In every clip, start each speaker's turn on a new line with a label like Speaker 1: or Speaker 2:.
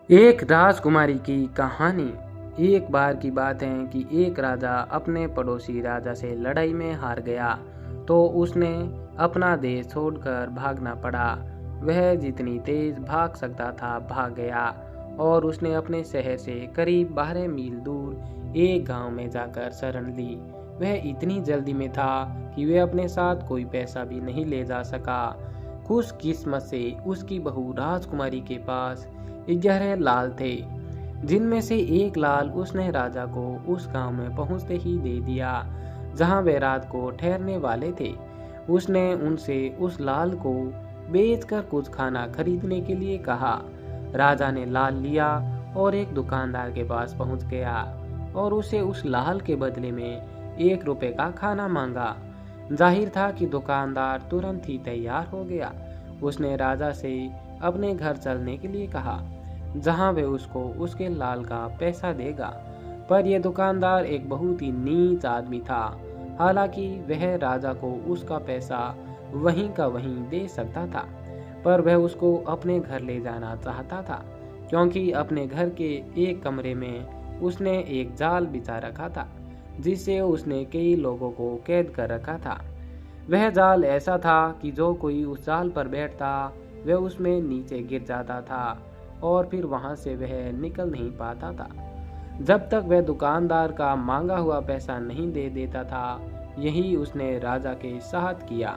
Speaker 1: एक राजकुमारी की कहानी। एक बार की बात है कि एक राजा अपने पड़ोसी राजा से लड़ाई में हार गया, तो उसने अपना देश छोड़कर भागना पड़ा। वह जितनी तेज भाग सकता था भाग गया और उसने अपने शहर से करीब 12 मील दूर एक गांव में जाकर शरण ली। वह इतनी जल्दी में था कि वह अपने साथ कोई पैसा भी नहीं ले जा सका। खुशकिस्मत से उसकी बहू राजकुमारी के पास 11 लाल थे, जिनमें से एक लाल उसने राजा को उस गांव में पहुंचते ही दे दिया जहां वे रात को ठहरने वाले थे। उसने उनसे उस लाल को बेचकर कुछ खाना खरीदने के लिए कहा। राजा ने लाल लिया और एक दुकानदार के पास पहुंच गया और उसे उस लाल के बदले में 1 रुपए का खाना मांगा। जाहिर था कि दुकानदार तुरंत ही तैयार हो गया। उसने राजा से अपने घर चलने के लिए कहा, जहां वे उसको उसके लाल का पैसा देगा। पर यह दुकानदार एक बहुत ही नीच आदमी था। हालांकि वह राजा को उसका पैसा वहीं का वहीं दे सकता था, पर वह उसको अपने घर ले जाना चाहता था, क्योंकि अपने घर के एक कमरे में उसने एक जाल बिछा रखा था, जिससे उसने कई लोगों को कैद कर रखा था। वह जाल ऐसा था कि जो कोई उस जाल पर बैठता वह उसमें नीचे गिर जाता था और फिर वहां से वह निकल नहीं पाता था जब तक वह दुकानदार का मांगा हुआ पैसा नहीं दे देता था। यही उसने राजा के साथ किया।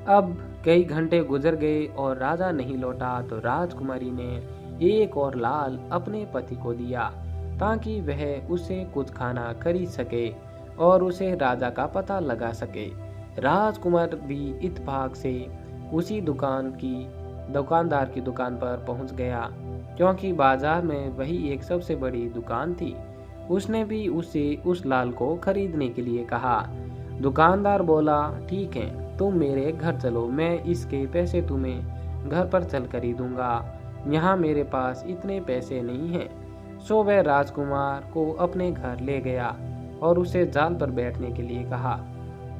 Speaker 1: अब कई घंटे गुजर गए और राजा नहीं लौटा, तो राजकुमारी ने एक और लाल अपने पति को दिया ताकि वह उससे कुछ खाना खरीद सके और उसे राजा का पता लगा सके। राजकुमार भी इत्तेफाक से उसी दुकानदार की दुकान पर पहुंच गया, क्योंकि बाजार में वही एक सबसे बड़ी दुकान थी। उसने भी उससे उस लाल को खरीदने के लिए कहा। दुकानदार बोला, ठीक है, तुम मेरे घर चलो, मैं इसके पैसे तुम्हें घर पर चल कर ही दूंगा। यहाँ मेरे पास इतने पैसे नहीं हैं। सो वह राजकुमार को अपने घर ले गया और उसे जाल पर बैठने के लिए कहा।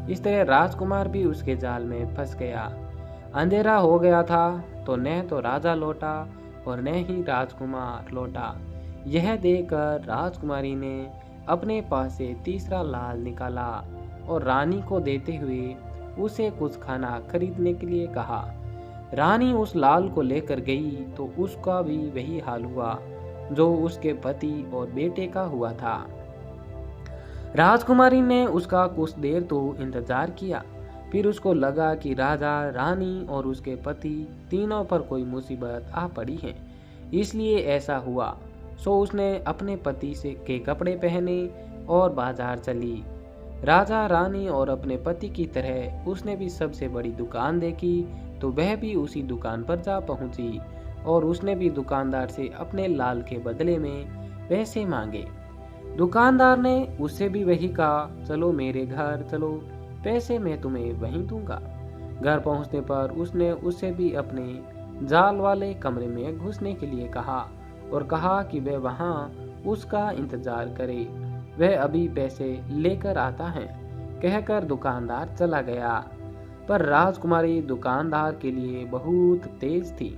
Speaker 1: इस तरह राजकुमार भी उसके जाल में फंस गया। अंधेरा हो गया था, तो न तो राजा लौटा और न ही राजकुमार लौटा। यह देखकर राजकुमारी ने अपने पास से तीसरा लाल निकाला और रानी को देते हुए उसे कुछ खाना खरीदने के लिए कहा। रानी उस लाल को लेकर गई तो उसका भी वही हाल हुआ जो उसके पति और बेटे का हुआ था। राजकुमारी ने उसका कुछ देर तो इंतजार किया, फिर उसको लगा कि राजा, रानी और उसके पति तीनों पर कोई मुसीबत आ पड़ी है, इसलिए ऐसा हुआ। सो उसने अपने पति से के कपड़े पहने और बाजार चली। राजा, रानी और अपने पति की तरह उसने भी सबसे बड़ी दुकान देखी, तो वह भी उसी दुकान पर जा पहुंची और उसने भी दुकानदार से अपने लाल के बदले में पैसे मांगे। दुकानदार ने उससे भी वही कहा, चलो मेरे घर चलो, पैसे मैं तुम्हें वहीं दूंगा। घर पहुंचने पर उसने उससे भी अपने जाल वाले कमरे में घुसने के लिए कहा और कहा कि वह वहां उसका इंतजार करे, वह अभी पैसे लेकर आता है। कहकर दुकानदार चला गया। पर राजकुमारी दुकानदार के लिए बहुत तेज थी।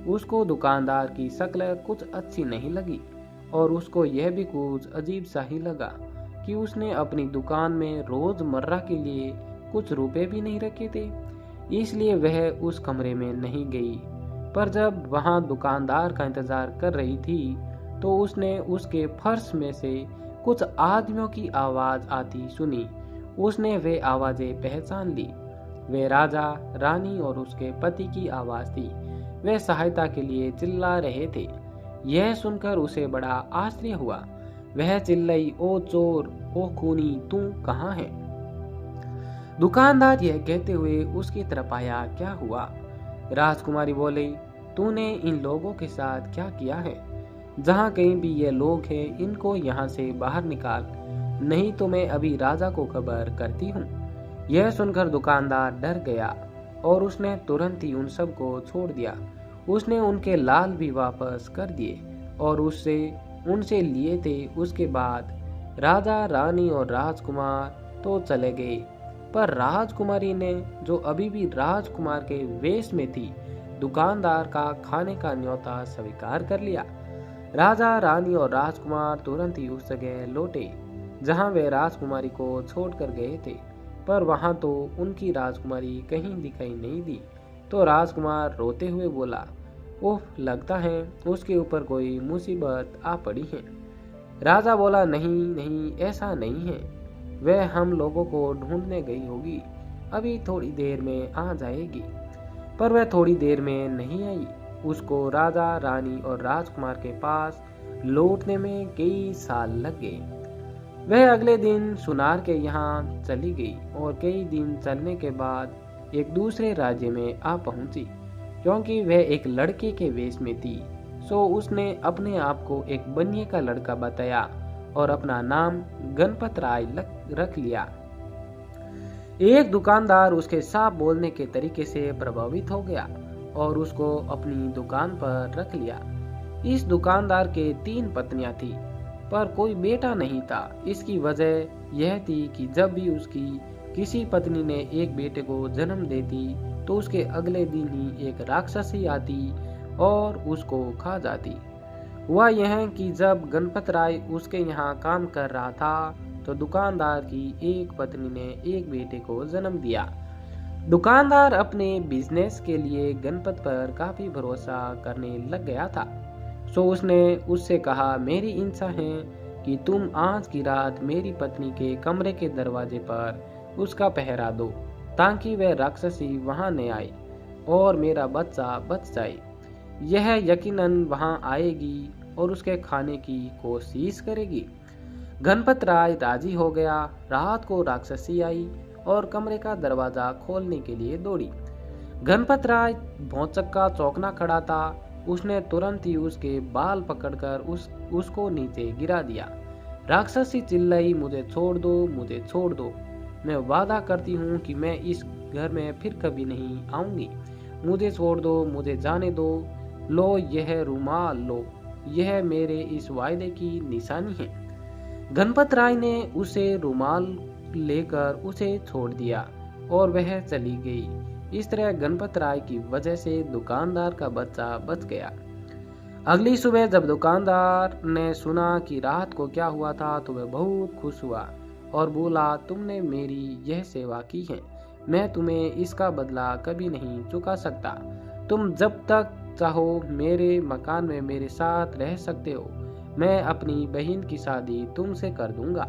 Speaker 1: उसको दुकानदार की शक्ल कुछ अच्छी नहीं लगी और उसको यह भी कुछ अजीब सा ही लगा कि उसने अपनी दुकान में रोजमर्रा के लिए कुछ रुपए भी नहीं रखे थे, इसलिए वह उस कमरे में नहीं गई। पर जब वहां दुकानदार का इंतजार कर रही थी, तो उसने उसके फर्श में से कुछ आदमियों की आवाज आती सुनी। उसने वे आवाजें पहचान ली। वे राजा, रानी और उसके पति की आवाज थी। वे सहायता के लिए चिल्ला रहे थे। यह सुनकर उसे बड़ा आश्चर्य हुआ। वह चिल्लाई, ओ चोर, ओ खूनी, तू कहाँ है? दुकानदार यह कहते हुए उसकी तरफ आया। क्या हुआ? राजकुमारी बोली, तूने इन लोगों के साथ क्या किया है? जहाँ कहीं भी ये लोग हैं, इनको यहाँ से बाहर निकाल, नहीं तो मैं अभी राजा को खबर करती हूँ। यह सुनकर दुकानदार डर गया और उसने तुरंत ही उन सब को छोड़ दिया। उसने उनके लाल भी वापस कर दिए और उनसे लिए थे। उसके बाद राजा, रानी और राजकुमार तो चले गए, पर राजकुमारी ने, जो अभी भी राजकुमार के वेश में थी, दुकानदार का खाने का न्योता स्वीकार कर लिया। राजा, रानी और राजकुमार तुरंत ही उस जगह लौटे जहां वे राजकुमारी को छोड़कर गए थे, पर वहां तो उनकी राजकुमारी कहीं दिखाई नहीं दी। तो राजकुमार रोते हुए बोला, ओह, लगता है उसके ऊपर कोई मुसीबत आ पड़ी है। राजा बोला, नहीं नहीं, ऐसा नहीं है, वह हम लोगों को ढूंढने गई होगी, अभी थोड़ी देर में आ जाएगी। पर वह थोड़ी देर में नहीं आई। उसको राजा, रानी और राजकुमार के पास लौटने में कई साल लग गए। वह अगले दिन सुनार के यहाँ चली गई और कई दिन चलने के बाद एक दूसरे राज्य में आ पहुंची। क्योंकि वह एक लड़के के वेश में थी, सो उसने अपने आप को एक बनिए का लड़का बताया और अपना नाम गणपत राय रख लिया। एक दुकानदार उसके साफ बोलने के तरीके से प्रभावित हो गया और उसको अपनी दुकान पर रख लिया। इस दुकानदार के 3 पत्नियां थी, पर कोई बेटा नहीं था। इसकी वजह यह थी कि जब भी उसकी किसी पत्नी ने एक बेटे को जन्म देती तो उसके अगले दिन ही एक राक्षसी आती और उसको खा जाती। हुआ यह कि जब गणपत राय उसके यहाँ काम कर रहा था तो दुकानदार की एक पत्नी ने एक बेटे को जन्म दिया। दुकानदार अपने बिजनेस के लिए गणपत पर काफी भरोसा करने लग गया था। सो उसने उससे कहा, मेरी इच्छा है कि तुम आज की रात मेरी पत्नी के कमरे के दरवाजे पर उसका पहरा दो, ताकि वह राक्षसी वहां न आए और मेरा बच्चा बच जाए। यह यकीनन वहां आएगी और उसके खाने की कोशिश करेगी। गणपत राय राजी हो गया। रात को राक्षसी आई और कमरे का दरवाजा खोलने के लिए दौड़ी। गणपत राय भौचक्का चौंकना खड़ा था। उसने तुरंत ही उसके बाल पकड़कर उसको नीचे गिरा दिया। राक्षसी चिल्लाई, मुझे छोड़ दो, मुझे छोड़ दो, मैं वादा करती हूँ कि मैं इस घर में फिर कभी नहीं आऊंगी। मुझे छोड़ दो, मुझे जाने दो। लो यह रुमाल लो, यह मेरे इस वायदे की निशानी है। गणपत राय ने उसे रुमाल लेकर उसे छोड़ दिया और वह चली गई। इस तरह गणपत राय की वजह से दुकानदार का बच्चा बच गया। अगली सुबह जब दुकानदार ने सुना कि रात को क्या हुआ था तो वह बहुत खुश हुआ और बोला, तुमने मेरी यह सेवा की है, मैं तुम्हें इसका बदला कभी नहीं चुका सकता। तुम जब तक चाहो मेरे मकान में मेरे साथ रह सकते हो। मैं अपनी बहन की शादी तुमसे कर दूंगा।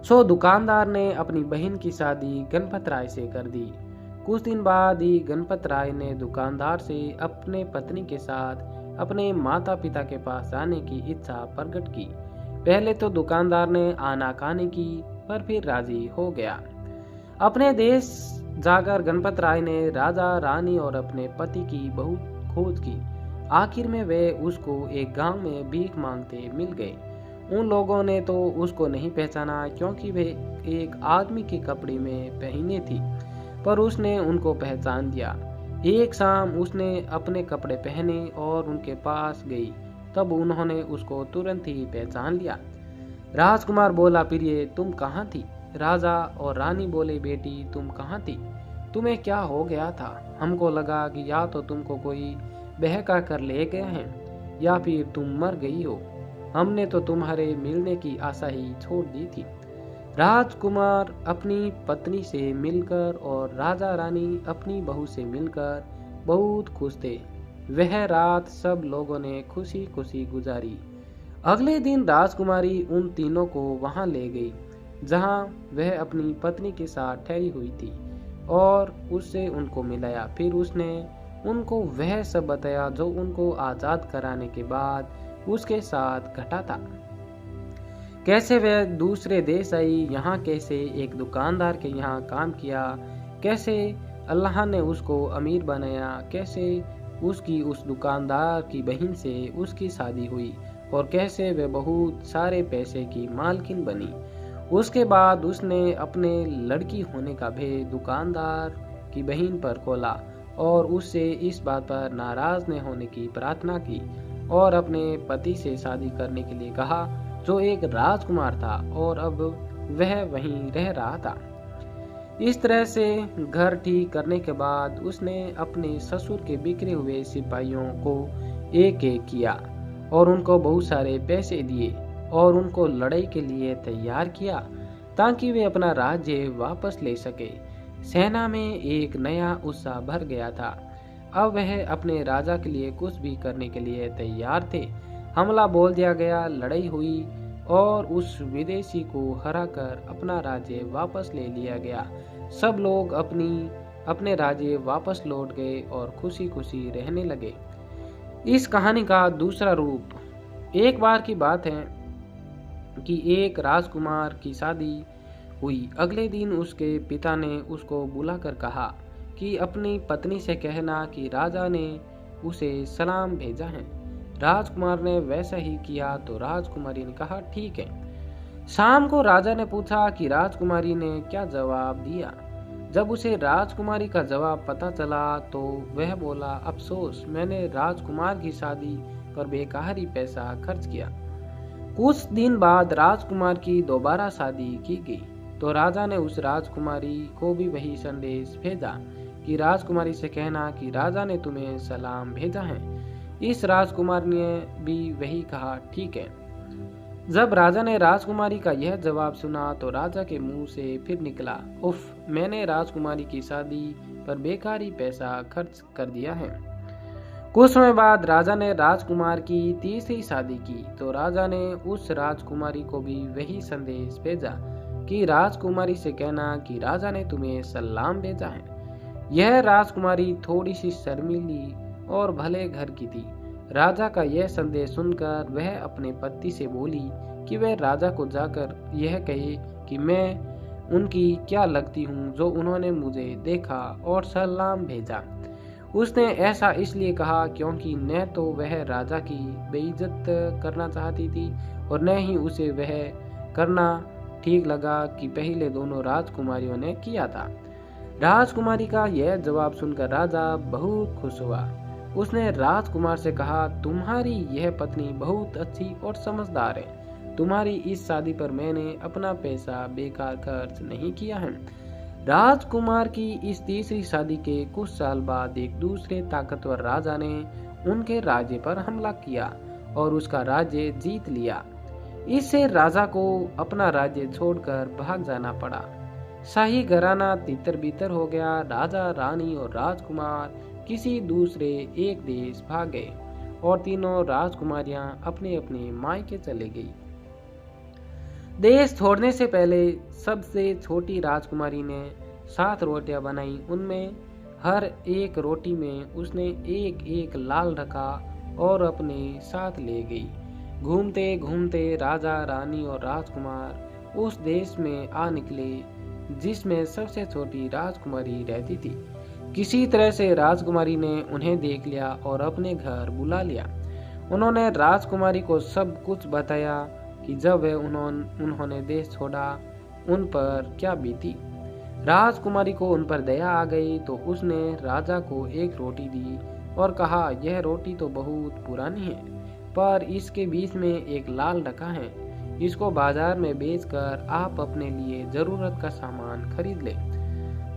Speaker 1: सो दुकानदार ने अपनी बहन की शादी गणपत राय से कर दी। कुछ दिन बाद ही गणपत राय ने दुकानदार से अपने पत्नी के साथ अपने माता पिता के पास जाने की इच्छा प्रकट की। पहले तो दुकानदार ने आनाकानी की, पर फिर राजी हो गया। अपने देश जाकर गणपत राय ने राजा, रानी और अपने पति की बहुत खोज की। आखिर में वे उसको एक गांव में भीख मांगते मिल गए। उन लोगों ने तो उसको नहीं पहचाना क्योंकि वे एक आदमी के कपड़े में पहने थी, पर उसने उनको पहचान दिया। एक शाम उसने अपने कपड़े पहने और उनके पास गई, तब उन्होंने उसको तुरंत ही पहचान लिया। राजकुमार बोला, प्रिय तुम कहाँ थी? राजा और रानी बोले, बेटी तुम कहाँ थी? तुम्हें क्या हो गया था? हमको लगा कि या तो तुमको कोई बहका कर ले गया है या फिर तुम मर गई हो। हमने तो तुम्हारे मिलने की आशा ही छोड़ दी थी। राजकुमार अपनी पत्नी से मिलकर और राजा रानी अपनी बहू से मिलकर बहुत खुश थे। वह रात सब लोगों ने खुशी खुशी गुजारी। अगले दिन राजकुमारी उन तीनों को वहां ले गई जहां वह अपनी पत्नी के साथ ठहरी हुई थी और उससे उनको मिलाया। फिर उसने उनको वह सब बताया जो उनको आजाद कराने के बाद उसके साथ घटा था। कैसे वह दूसरे देश आई, यहाँ कैसे एक दुकानदार के यहाँ काम किया, कैसे अल्लाह ने उसको अमीर बनाया, कैसे उसकी उस दुकानदार की बहन से उसकी शादी हुई और कैसे वह बहुत सारे पैसे की मालकिन बनी। उसके बाद उसने अपने लड़की होने का भेद दुकानदार की बहन पर खोला और उससे इस बात पर नाराज न होने की प्रार्थना की और अपने पति से शादी करने के लिए कहा जो एक राजकुमार था और अब वह वहीं रह रहा था। इस तरह से घर ठीक करने के बाद उसने अपने ससुर के बिखरे हुए सिपाहियों को एक एक किया और उनको बहुत सारे पैसे दिए और उनको लड़ाई के लिए तैयार किया ताकि वे अपना राज्य वापस ले सके। सेना में एक नया उत्साह भर गया था। अब वह अपने राजा के लिए कुछ भी करने के लिए तैयार थे। हमला बोल दिया गया, लड़ाई हुई और उस विदेशी को हराकर अपना राज्य वापस ले लिया गया। सब लोग अपने राज्य वापस लौट गए और खुशी खुशी रहने लगे। इस कहानी का दूसरा रूप, एक बार की बात है कि एक राजकुमार की शादी हुई। अगले दिन उसके पिता ने उसको बुलाकर कहा कि अपनी पत्नी से कहना कि राजा ने उसे सलाम भेजा है। राजकुमार ने वैसा ही किया तो राजकुमारी ने कहा ठीक है। शाम को राजा ने पूछा कि राजकुमारी ने क्या जवाब दिया। जब उसे राजकुमारी का जवाब पता चला तो वह बोला, अफसोस, मैंने राजकुमार की शादी पर बेकार ही पैसा खर्च किया। कुछ दिन बाद राजकुमार की दोबारा शादी की गई तो राजा ने उस राजकुमारी को भी वही संदेश भेजा कि राजकुमारी से कहना कि राजा ने तुम्हें सलाम भेजा है। इस राजकुमार ने भी वही कहा, ठीक है। जब राजा ने राजकुमारी का यह जवाब सुना तो राजा के मुंह से फिर निकला, उफ, मैंने राजकुमारी की शादी पर बेकार ही पैसा खर्च कर दिया है। कुछ समय बाद राजा ने राजकुमार की तीसरी शादी की तो राजा ने उस राजकुमारी को भी वही संदेश भेजा कि राजकुमारी से कहना कि राजा ने तुम्हें सलाम भेजा है। यह राजकुमारी थोड़ी सी शर्मीली और भले घर की थी। राजा का यह संदेश सुनकर वह अपने पति से बोली कि वह राजा को जाकर यह कहे कि मैं उनकी क्या लगती हूँ जो उन्होंने मुझे देखा और सलाम भेजा। उसने ऐसा इसलिए कहा क्योंकि न तो वह राजा की बेइज्जत करना चाहती थी और न ही उसे वह करना ठीक लगा कि पहले दोनों राजकुमारियों ने किया था। राजकुमारी का यह जवाब सुनकर राजा बहुत खुश हुआ। उसने राजकुमार से कहा, तुम्हारी यह पत्नी बहुत अच्छी और समझदार है। तुम्हारी इस शादी पर मैंने अपना पैसा बेकार खर्च नहीं किया है। राजकुमार की इस तीसरी शादी के कुछ साल बाद एक दूसरे ताकतवर राजा ने उनके राज्य पर हमला किया और उसका राज्य जीत लिया। इससे राजा को अपना राज्य छोड़कर भाग जाना पड़ा। शाही घराना तितर बितर हो गया। राजा, रानी और राजकुमार किसी दूसरे एक देश भाग गए और तीनों राजकुमारियां अपने अपने मायके चले गई। देश छोड़ने से पहले सबसे छोटी राजकुमारी ने 7 रोटियां बनाई। उनमें हर एक रोटी में उसने एक एक लाल रखा और अपने साथ ले गई। घूमते घूमते राजा, रानी और राजकुमार उस देश में आ निकले जिसमें सबसे छोटी राजकुमारी रहती थी। किसी तरह से राजकुमारी ने उन्हें देख लिया और अपने घर बुला लिया। उन्होंने राजकुमारी को सब कुछ बताया कि जब वे उन्होंने देश छोड़ा उन पर क्या बीती। राजकुमारी को उन पर दया आ गई तो उसने राजा को एक रोटी दी और कहा, यह रोटी तो बहुत पुरानी है पर इसके बीच में एक लाल रखा है। इसको बाजार में बेचकर आप अपने लिए जरूरत का सामान खरीद ले।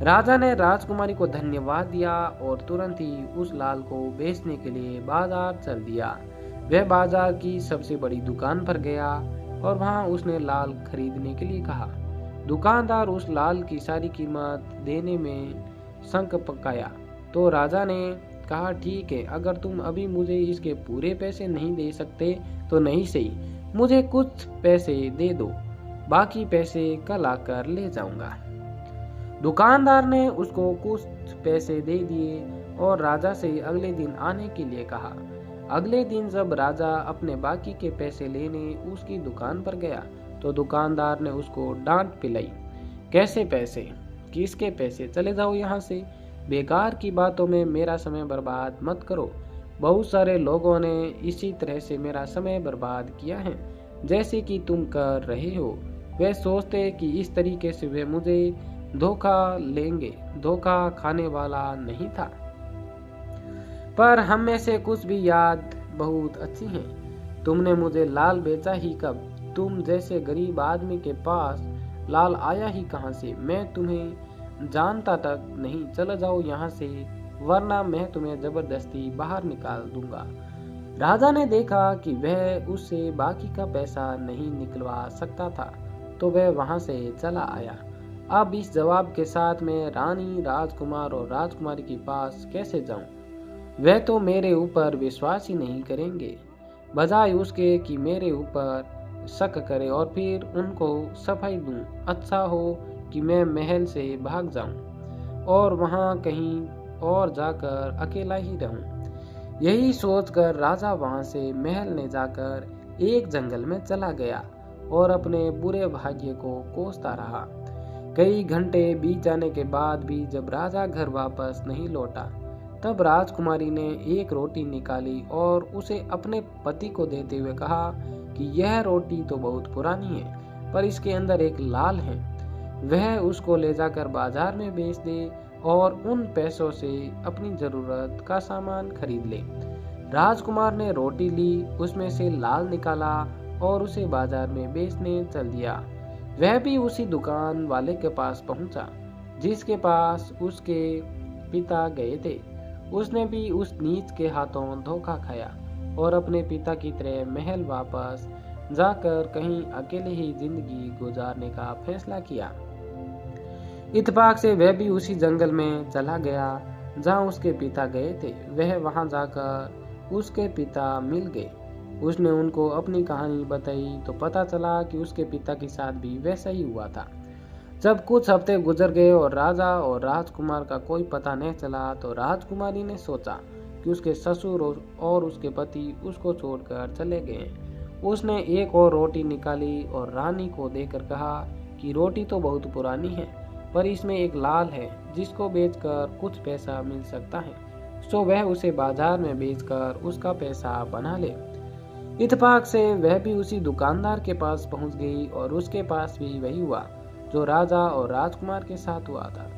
Speaker 1: राजा ने राजकुमारी को धन्यवाद दिया और तुरंत ही उस लाल को बेचने के लिए बाजार चल दिया। वह बाजार की सबसे बड़ी दुकान पर गया और वहां उसने लाल खरीदने के लिए कहा। दुकानदार उस लाल की सारी कीमत देने में शंक पकाया तो राजा ने कहा, ठीक है, अगर तुम अभी मुझे इसके पूरे पैसे नहीं दे सकते तो नहीं सही, मुझे कुछ पैसे दे दो, बाकी पैसे कल आकर ले जाऊंगा। दुकानदार ने उसको कुछ पैसे दे दिए और राजा से अगले दिन आने के लिए कहा। अगले दिन जब राजा अपने बाकी के पैसे लेने उसकी दुकान पर गया तो दुकानदार ने उसको डांट पिलाई, कैसे पैसे, किसके पैसे, चले जाओ यहाँ से, बेकार की बातों में मेरा समय बर्बाद मत करो। बहुत सारे लोगों ने इसी तरह से मेरा समय बर्बाद किया है जैसे कि तुम कर रहे हो। वे सोचते कि इस तरीके से वे मुझे धोखा लेंगे। धोखा खाने वाला नहीं था, पर हम में से कुछ भी याद बहुत अच्छी हैं। तुमने मुझे लाल बेचा ही कब? तुम जैसे गरीब आदमी के पास लाल आया ही कहां से? मैं तुम्हें जानता तक नहीं। चले जाओ यहाँ से वरना मैं तुम्हें जबरदस्ती बाहर निकाल दूंगा। राजा ने देखा कि वह उससे बाकी का पैसा नहीं निकलवा सकता था, तो वह वहां से चला आया। अब इस जवाब के साथ मैं रानी, राजकुमार और राजकुमारी के पास कैसे जाऊं? वह तो मेरे ऊपर विश्वास ही नहीं करेंगे, बजाय उसके कि मेरे ऊपर शक करे और फिर उनको सफाई दूं। अच्छा हो कि मैं महल से भाग जाऊं और वहां कहीं और जाकर अकेला ही रहूं। यही सोचकर राजा वहां से महल ने जाकर एक जंगल में चला गया और अपने बुरे भाग्य को कोसता रहा। कई घंटे बीत जाने के बाद भी जब राजा घर वापस नहीं लौटा, तब राजकुमारी ने एक रोटी निकाली और उसे अपने पति को देते हुए कहा कि यह रोटी तो बहुत पुरानी है, पर इसके अंदर एक लाल है। वह उसको ले जाकर बाजार में बेच दे और उन पैसों से अपनी जरूरत का सामान खरीद ले। राजकुमार ने रोटी ली, उसमें से लाल निकाला और उसे बाजार में बेचने चल दिया। वह भी उसी दुकान वाले के पास पहुंचा जिसके पास उसके पिता गए थे। उसने भी उस नीच के हाथों धोखा खाया और अपने पिता की तरह महल वापस जाकर कहीं अकेले ही जिंदगी गुजारने का फैसला किया। इत्तेफाक से वह भी उसी जंगल में चला गया जहां उसके पिता गए थे। वह वहां जाकर उसके पिता मिल गए। उसने उनको अपनी कहानी बताई तो पता चला कि उसके पिता के साथ भी वैसा ही हुआ था। जब कुछ हफ्ते गुजर गए और राजा और राजकुमार का कोई पता नहीं चला, तो राजकुमारी ने सोचा कि उसके ससुर और उसके पति उसको छोड़कर चले गए। उसने एक और रोटी निकाली और रानी को देकर कहा कि रोटी तो बहुत पुरानी है, पर इसमें एक लाल है जिसको बेचकर कुछ पैसा मिल सकता है, सो वह उसे बाजार में बेचकर उसका पैसा बना ले। इत्तेफाक से वह भी उसी दुकानदार के पास पहुंच गई और उसके पास भी वही हुआ जो राजा और राजकुमार के साथ हुआ था।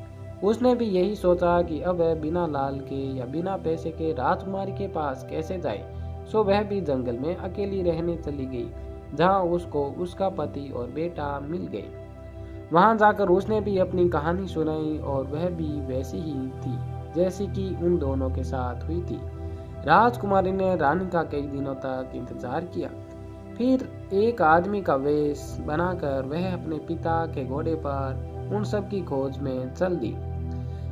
Speaker 1: उसने भी यही सोचा कि अब वह बिना लाल के या बिना पैसे के राजकुमारी के पास कैसे जाए, सो वह भी जंगल में अकेली रहने चली गई जहां उसको उसका पति और बेटा मिल गए। वहां जाकर उसने भी अपनी कहानी सुनाई और वह भी वैसी ही थी जैसी कि उन दोनों के साथ हुई थी। राजकुमारी ने रानी का कई दिनों तक इंतजार किया। फिर एक आदमी का वेश बनाकर वह अपने पिता के घोड़े पर उन सब की खोज में चल दी।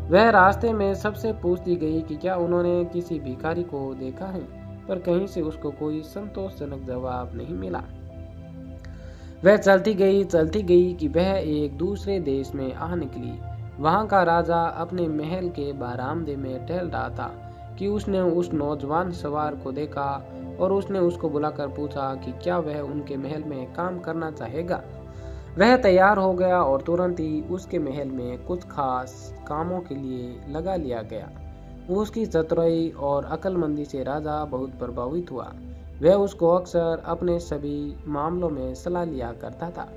Speaker 1: वह रास्ते में सबसे पूछती गई कि क्या उन्होंने किसी भिखारी को देखा है, पर कहीं से उसको कोई संतोषजनक जवाब नहीं मिला। वह चलती गई कि वह एक दूसरे देश में आ निकली। वहां का राजा अपने महल के बारामदे में टहल रहा था कि उसने उस नौजवान सवार को देखा और उसने उसको बुलाकर पूछा कि क्या वह उनके महल में काम करना चाहेगा। वह तैयार हो गया और तुरंत ही उसके महल में कुछ खास कामों के लिए लगा लिया गया। उसकी चतुराई और अक्लमंदी से राजा बहुत प्रभावित हुआ। वह उसको अक्सर अपने सभी मामलों में सलाह लिया करता था।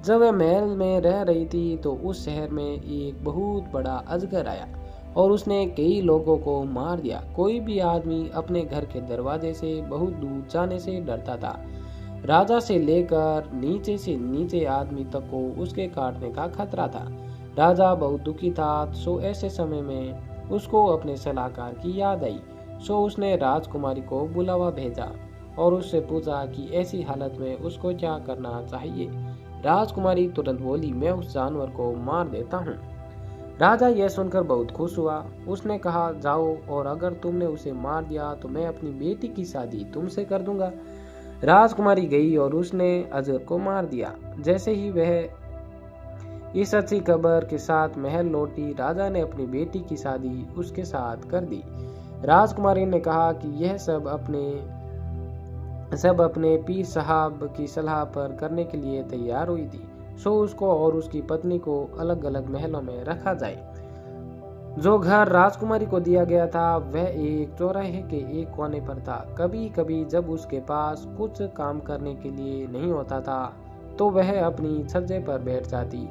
Speaker 1: जब वह महल में रह रही थी तो उस शहर में एक बहुत बड़ा अजगर आया और उसने कई लोगों को मार दिया। कोई भी आदमी अपने घर के दरवाजे से बहुत दूर जाने से डरता था। राजा से लेकर नीचे से नीचे आदमी तक को उसके काटने का खतरा था। राजा बहुत दुखी था, सो ऐसे समय में उसको अपने सलाहकार की याद आई। सो उसने राजकुमारी को बुलावा भेजा और उससे पूछा कि ऐसी हालत में उसको क्या करना चाहिए। राजकुमारी तुरंत बोली, मैं उस जानवर को मार देता हूँ। राजा यह सुनकर बहुत खुश हुआ। उसने कहा, जाओ और अगर तुमने उसे मार दिया तो मैं अपनी बेटी की शादी तुमसे कर दूंगा। राजकुमारी गई और उसने अजगर को मार दिया। जैसे ही वह इस अच्छी खबर के साथ महल लौटी, राजा ने अपनी बेटी की शादी उसके साथ कर दी। राजकुमारी ने कहा कि यह सब अपने पीर साहब की सलाह पर करने के लिए तैयार हुई थी। सो उसको और उसकी पत्नी को अलग अलग महलों में रखा जाए। जो घर राजकुमारी को दिया गया था वह एक चौराहे के एक कोने पर था। कभी कभी जब उसके पास कुछ काम करने के लिए नहीं होता था तो वह अपनी छज्जे पर बैठ जाती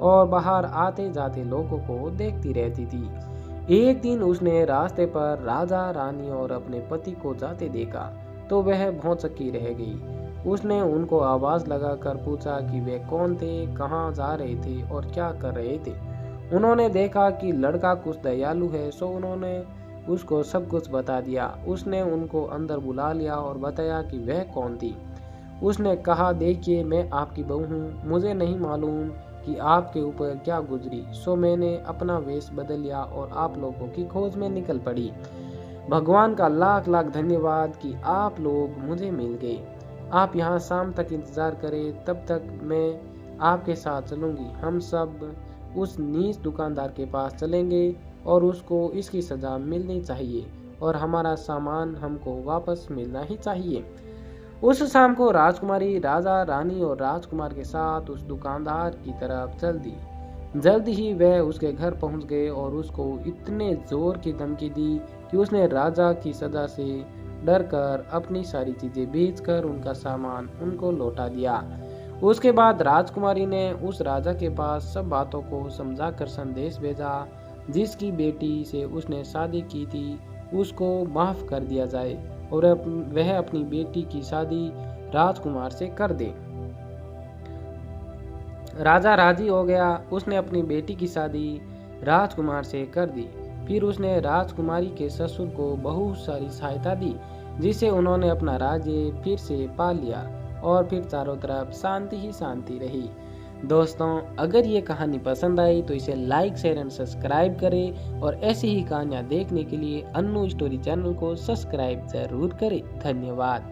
Speaker 1: और बाहर आते जाते लोगों को देखती रहती थी। एक दिन उसने रास्ते पर राजा, रानी और अपने पति को जाते देखा तो वह भौचक्की रह गई। उसने उनको आवाज लगाकर पूछा कि वे कौन थे, कहाँ जा रहे थे और क्या कर रहे थे। उन्होंने देखा कि लड़का कुछ दयालु है, सो उन्होंने उसको सब कुछ बता दिया। उसने उनको अंदर बुला लिया और बताया कि वह कौन थी। उसने कहा, देखिए मैं आपकी बहू हूँ, मुझे नहीं मालूम कि आपके ऊपर क्या गुजरी, सो मैंने अपना वेश बदल लिया और आप लोगों की खोज में निकल पड़ी। भगवान का लाख लाख धन्यवाद कि आप लोग मुझे मिल गए। आप यहाँ शाम तक इंतज़ार करें, तब तक मैं आपके साथ चलूँगी। हम सब उस नीच दुकानदार के पास चलेंगे और उसको इसकी सज़ा मिलनी चाहिए और हमारा सामान हमको वापस मिलना ही चाहिए। उस शाम को राजकुमारी राजा रानी और राजकुमार के साथ उस दुकानदार की तरफ चल दी। जल्द ही वह उसके घर पहुंच गए और उसको इतने जोर की धमकी दी कि उसने राजा की सजा से डर कर अपनी सारी चीजें बेचकर उनका सामान उनको लौटा दिया। उसके बाद राजकुमारी ने उस राजा के पास सब बातों को समझाकर संदेश भेजा, जिसकी बेटी से उसने शादी की थी उसको माफ कर दिया जाए और वह अपनी बेटी की शादी राजकुमार से कर दे। राजा राजी हो गया। उसने अपनी बेटी की शादी राजकुमार से कर दी। फिर उसने राजकुमारी के ससुर को बहुत सारी सहायता दी, जिससे उन्होंने अपना राज्य फिर से पा लिया और फिर चारों तरफ शांति ही शांति रही। दोस्तों, अगर ये कहानी पसंद आई तो इसे लाइक, शेयर एंड सब्सक्राइब करें और ऐसी ही कहानियाँ देखने के लिए अन्नू स्टोरी चैनल को सब्सक्राइब जरूर करें। धन्यवाद।